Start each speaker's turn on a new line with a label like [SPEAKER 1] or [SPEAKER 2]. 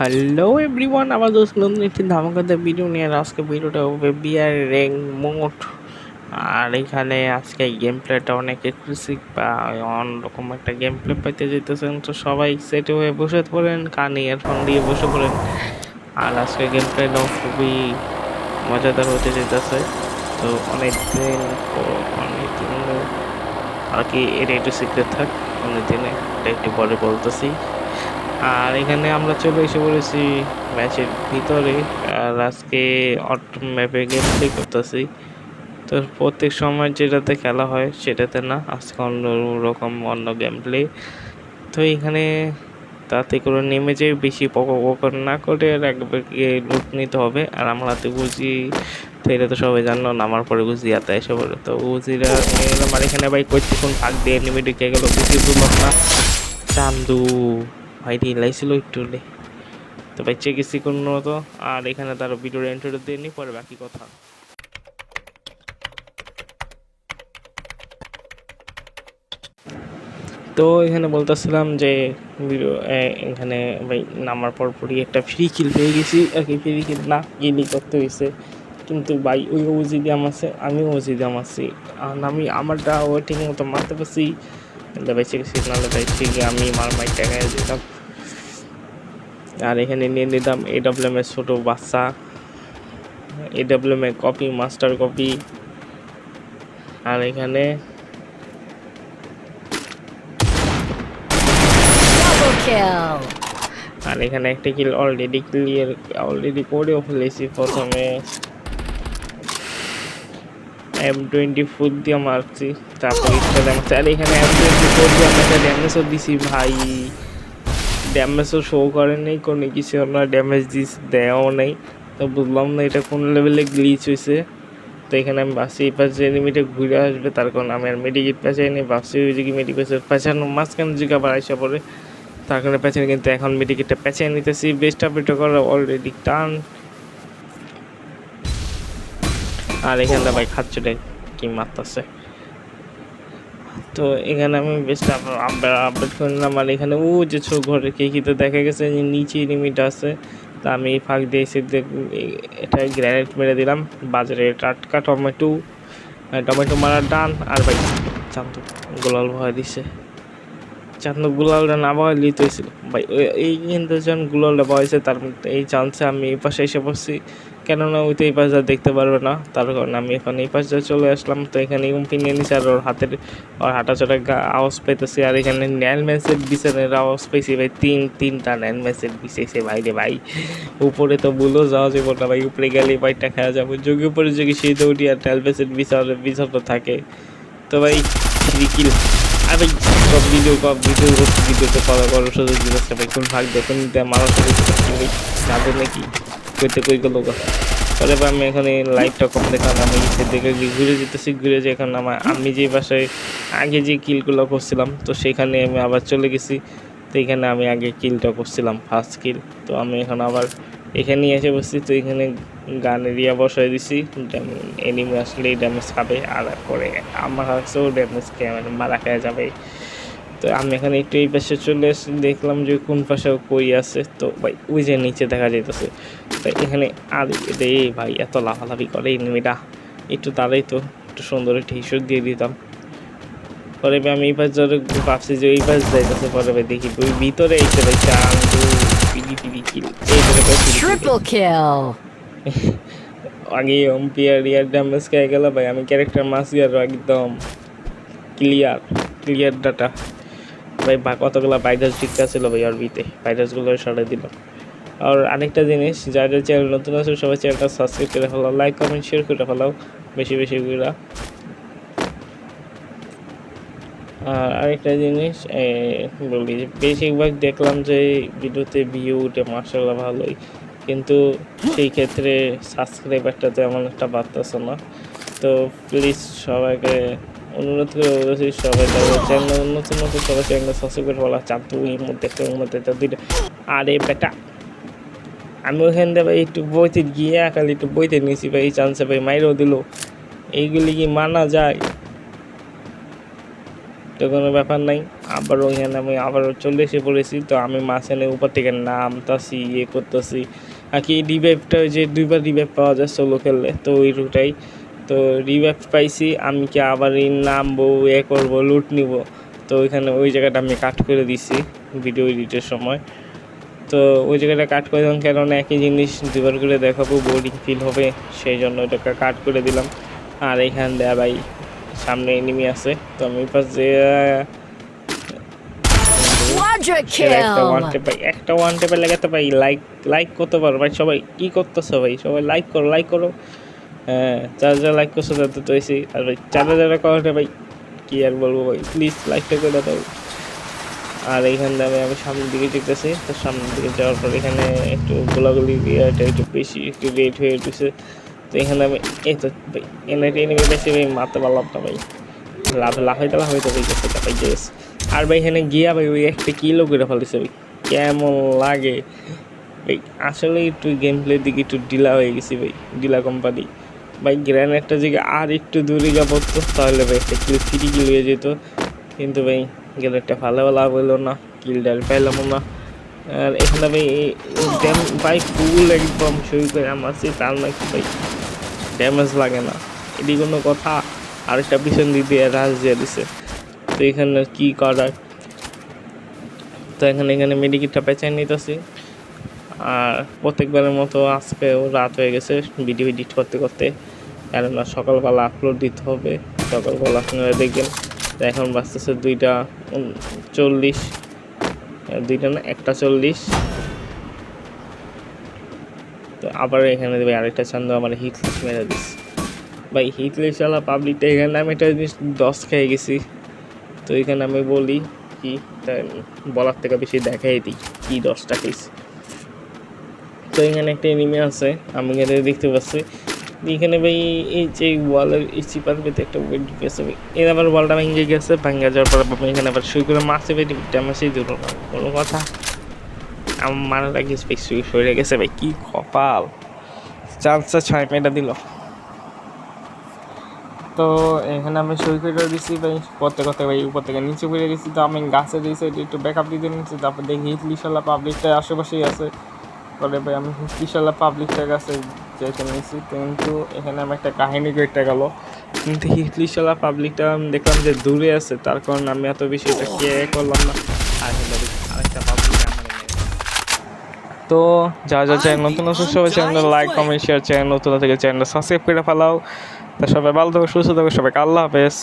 [SPEAKER 1] Hello everyone, আমার দোস্ত নতুন একটি ধামাকাদার ভিডিও নিয়ে আজকে ভিডিওটা হবে বিআর র্যাঙ্ক মোড। আর এখানে আজকে গেম প্লেটা অনেক এক্সক্লুসিভ বা অন্যরকম একটা গেম প্লে পাইতে যেতেছেন, তো সবাই সেটে হয়ে বসে পড়েন, কানে ইয়ারফোন দিয়ে বসে পড়েন। আর আজকে গেম প্লেটাও খুবই মজাদার হতে যেতেছে। তো অনেক দিন আর কি, এটা একটু সিক্রেট থাক, অনেক দিনে এটা একটু পরে বলতেছি। আর এখানে আমরা চলে এসে পড়েছি ম্যাচের ভিতরে। আর আজকে ম্যাপে গেম প্লে করতেছি। তো প্রত্যেক সময় যেটাতে খেলা হয় সেটাতে না, আজকে অন্য রকম অন্য গেম প্লে। তো এখানে তাতে করে নেমে যেয়ে বেশি পকর না করে আর একবার লুট নিতে হবে। আর আমরা তো বুঝি, তো এটা তো সবাই জানলো, নামার পরে বুঝি আতা এসে পড়ে, তো বুঝিরা নিয়ে গেলাম। আর এখানে ভাই কতক্ষণ ফাঁক দিয়ে নেমে ঢুকে গেল বুঝি তুললাম না। চান্দু ভাই লাইছিল একটু লে, তো ভাই গেছি কোনো মতো। আর এখানে তার ভিডিওর এন্ট্রি দিয়ে নি, পরে বাকি কথা। তো এখানে বলতেছিলাম যে ভিডিও এখানে ভাই নামার পরই একটা ফ্রি কিল পেয়ে গেছি আর কি। ফ্রি কিল না, কিলই করতে হয়েছে, কিন্তু ভাই ওই ওজিডিয়াম আছে, আমিও ওজিডিয়াম আছি। আর আমি আমারটা ওয়েটিং মতো মারতে পারছি, বেঁচে গেছি, নাহলে ভাই ঠিক আমি মাইক টাকায় যেতাম। আর এখানে নিয়ে নিলাম AWM এর ছোটো বাচ্চা, AWM এর কপি, মাস্টার কপি। আর এখানে একটা কিল অলরেডি করেও ফেলেছি। প্রথমে M24 দিয়ে মারছি, তারপর ইচ্ছা মারছি। আর এখানে M24 দিয়ে আমরা একটা ড্যামেজও দিছি ভাই, ড্যামেজও শো করে নেই, কোনো কিছু আমরা ড্যামেজ দেওয়াও নেই। তো বুঝলাম না এটা কোন লেভেলে গ্লিচ হয়েছে। তো এখানে আমি ভাবছি এই পাশে এনিমিটা ঘুরে আসবে, তার কারণ আমি আর মেডিকেট পেঁচাইনি, ভাবছি ওই দিকে মেডিকেট পেঁচানো মাঝখানে দিকে আবার আইসা পড়ে, তার কারণে পেঁচানি। কিন্তু এখন মেডিকেটটা পেঁচাই নিতেছি, বেস্ট আপডেট করা অলরেডি টার্ন। আর এখানে ভাই খাচ্ছটাই কি মারতেছে। তো এখানে আমি বেস্ট আপডেট করে নিলাম। আর এখানে ও যে ঘরে কে দেখা গেছে যে নিচে এনিমিটা আছে। তা আমি ফাঁক দিয়েছি, এটা গ্রেনেড মেরে দিলাম। বাজারে টাটকা টমেটো মারার ডান। আর ভাই চান্দু গোলাল ভয় দিছে, চান্দু গুলালটা না ভয় লিতে হয়েছিল ভাই। এই কিন্তু যখন গুলালটা ভয়েছে, তার এই চান্সে আমি এই পাশে এসে পড়ছি, কেননা ওই তো এই পাশটা দেখতে পারবে না, তার কারণে আমি এখন এই পাশটা চলে আসলাম। তো এখানে উম্পি নিয়ে নিচ্ছে, আর ওর হাঁটাচটা আওয়াজ পেতেছি। আর এখানে ন্যান ম্যাচের বিছানের আওয়াজ পেয়েছি ভাই, তিনটা ন্যান ম্যাচের বিছেছে ভাই রে ভাই। উপরে তো বলেও যাওয়া যাবো না ভাই, উপরে গেলে বাইকটা খাওয়া যাবো, যোগে উপরে যোগে সেই দৌড়ি। আর ন্যান ম্যাচের বিছানো থাকে। তো ভাই কিল। আর ভাই ভিডিওতে কল করার সুযোগ দিতেছে ভাই, কোন ভাগ দেখুন মানুষ ভাই যাদের নাকি কই গেল গা। পরে আমি এখন এই লাইভটা কম দেখলাম, আমি সেদিকে ঘুরে যেতেছি, ঘুরে যে এখন আমি যে বাসায় আগে যে কিলগুলো করছিলাম, তো সেখানে আমি আবার চলে গেছি। তো এখানে আমি আগে কিলটা করছিলাম, ফার্স্ট কিল। তো আমি এখন আবার এখানে এসে বসছি। তো এখানে গান এরিয়া বসাই দিছি, এনিমি আসলেই ড্যামেজ খাবে, আর পরে আমার কাছেও ড্যামেজ খেয়ে মানে মারা খেয়ে যাবে। তো আমি এখানে একটু এই পাশে চলে এসে দেখলাম যে কোন পাশে কই আছে। তো ভাই ওই যে নিচে দেখা যাইতেছে। তো এখানে আর রে ভাই এত লাফালাফি করে এনিমিটা, একটু তারাই তো একটু সুন্দর একটু হিসুর দিয়ে দিতাম। পরে আমি এই পাশ ধরে ভাবছি যে এই পাশ যাইতেছে, পরে ভাই দেখি ওই ভিতরে এসে ভাই চান্দু পিডি কিল এই আগে এম্পিয়ার ইয়ার ড্যামেজ খেয়ে গেল ভাই। আমি ক্যারেক্টার মাসিয়ার একদম ক্লিয়ার ডাটা ভাই। কতগুলো ভাইরাস টিকা ছিল ভাই অরবিতে, ভাইরাসগুলো সরাই দিল। আর আরেকটা জিনিস, যাদের চ্যানেল নতুন আছে সবাই চ্যানেলটা সাবস্ক্রাইব করে ফেলাও, লাইক কমেন্ট শেয়ার করে ফেলাও বেশি করে। আর আরেকটা জিনিস বলি, যে বেশিরভাগ দেখলাম যে ভিডিওতে ভিউ উঠে মার্শাল্লাহ ভালোই, কিন্তু সেই ক্ষেত্রে সাবস্ক্রাইবারটা তেমন একটা বাড়তেছে না। তো প্লিজ সবাইকে অনুরোধ করে বলেছি, সবাই চ্যানেল নতুন সবাই চ্যানেল সাবস্ক্রাইব করে বলা চান। তো ওই মধ্যে তো দুইটা। আরে বেটা আমি ওখান থেকে ভাই একটু বইতে গিয়ে খালি একটু বইতে নিয়েছি ভাই, এই চান্সে ভাই মাইরও দিল। এইগুলি কি মানা যায়? তো কোনো ব্যাপার নাই, আবার ওইখানে আমি আবারও চলে এসে পড়েছি। তো আমি মাঝখানে উপর থেকে নামতাছি, ইয়ে করতেছি আর কি। রিভাইভটা ওই যে 2 বার রিভাইভ পাওয়া যায় সোলো খেললে, তো ওই রুটাই। তো রিভাইভ পাইছি, আমি কি আবার এই নামবো, করবো, লুট নিব। তো ওইখানে ওই জায়গাটা আমি কাট করে দিছি ভিডিও এডিটের সময়। তো ওই জায়গাটা কাট করে দিলাম, কেননা একই জিনিস 2 বার করে দেখাবো, বোরিং ফিল হবে, সেই জন্য ওটাকে কাট করে দিলাম। আর এইখান দেয়া ভাই সামনে এনিমি আছে, তো আমি পাশ যে একটা ওয়ান টেপে লাগাতে ভাই। লাইক করতে পারো ভাই, সবাই কি করতেছো ভাই, সবাই লাইক করো। হ্যাঁ, যারা লাইক করছো তাদের তো এসে, আর ভাই যারা করেছে ভাই কি আর বলবো ভাই, প্লিজ লাইকটা করে দাও। আর এইখান থেকে আমি সামনের দিকে যেতেছি। তো সামনের দিকে যাওয়ার পর এখানে একটু গোলাগুলি দিয়ে একটু বেশি একটু লেট হয়ে উঠেছে। তো এখানে আমি এই তো ভাই এনে বেশি ভাই মারতে পারলাম না ভাই, লাফাইতে ভাই গেছে ভাই গেছে। আর ভাই এখানে গিয়া ভাই ওই একটা কিলো করে ফেলেছে ভাই, কেমন লাগে ভাই। আসলে একটু গেম প্লের দিকে একটু ডিলা হয়ে গেছি ভাই, ডিলা কোম্পানি ভাই। গ্র্যানেডটা দিকে আর একটু দূরে যা পড়তো তাহলে ভাই একটা কিল হয়ে যেত, কিন্তু ভাই গ্রেনেডটা ভালো লাভ হইলো না, কিলটা পাইলাম না। আর এখানে ভাই ভাই ফুল একদম শুরু করে আমারছি, তার নাকি ভাই ড্যামেজ লাগে না, এটি কোনো কথা। আরেকটা পিছন দিতে রাজ দিয়ে দিছে। তো এখানে কি করার, তো এখানে মেডিকেটটা পেঁচাই নিতেছি। আর প্রত্যেকবারের মতো আজকেও রাত হয়ে গেছে ভিডিও এডিট করতে করতে, কেননা সকালবেলা আপলোড দিতে হবে। সকালবেলা আপনারা দেখবেন। তো এখন বাজতেছে 2টা 40, 2টা না 1টা 40। তো আবার এখানে ভাই আরেকটা চান্দ আমার হিটলিস্ট মেরে দিস ভাই। হিটলিস্ট চালা পাবলিকটা এখানে আমি একটা জিনিস 10 খেয়ে গেছি। তো এখানে আমি বলি কি, বলার থেকে বেশি দেখাই দিই কি 10টা খেয়েছি। তো এখানে একটা এনিমি আছে, আমি এখানে দেখতে পাচ্ছি। এখানে ভাই এই যে ওয়ালের এই চিপার ভিতরে একটা ওয়েট গেছে ভাই, এর আবার বলটা ভেঙে গেছে, ভাঙা যাওয়ার পর আমি এখানে আবার শুরু করে মারছে ভাই, ড্যামেজই দিল না কোনো কথা। আমার মারা লাগিয়েছে ভাই, সরে গেছে ভাই, কি কপাল, চান্সটা 6 মেয়েটা দিল। তো এখানে আমি সই করে দিচ্ছি ভাই, করতে ভাই উপর থেকে নিচে পড়ে গেছি। তো আমি গাছে দিয়েছি একটু ব্যাকআপ দিতে নিচ্ছি। তারপর দেখি হিটলিশালা পাবলিকটা আশেপাশেই আছে, পরে ভাই আমি হিটলিশালা পাবলিকটার কাছে যেতে নিয়েছি। কিন্তু এখানে আমি একটা কাহিনী কেটে গেল, কিন্তু হিটলিশালা পাবলিকটা আমি দেখলাম যে দূরে আছে, তার কারণে আমি এত বেশি এটা কেয়ার করলাম না। আর আরেকটা পাবলিক আমার। তো যারা চ্যানেল নতুন আছে সবাই channel like comment share, channel নতুন থেকে চ্যানেল সাবস্ক্রাইব করে ফেলাও। তা সবাই ভালো থাকো, সুস্থ থাকো, সবাইকে আল্লাহ হাফেজ।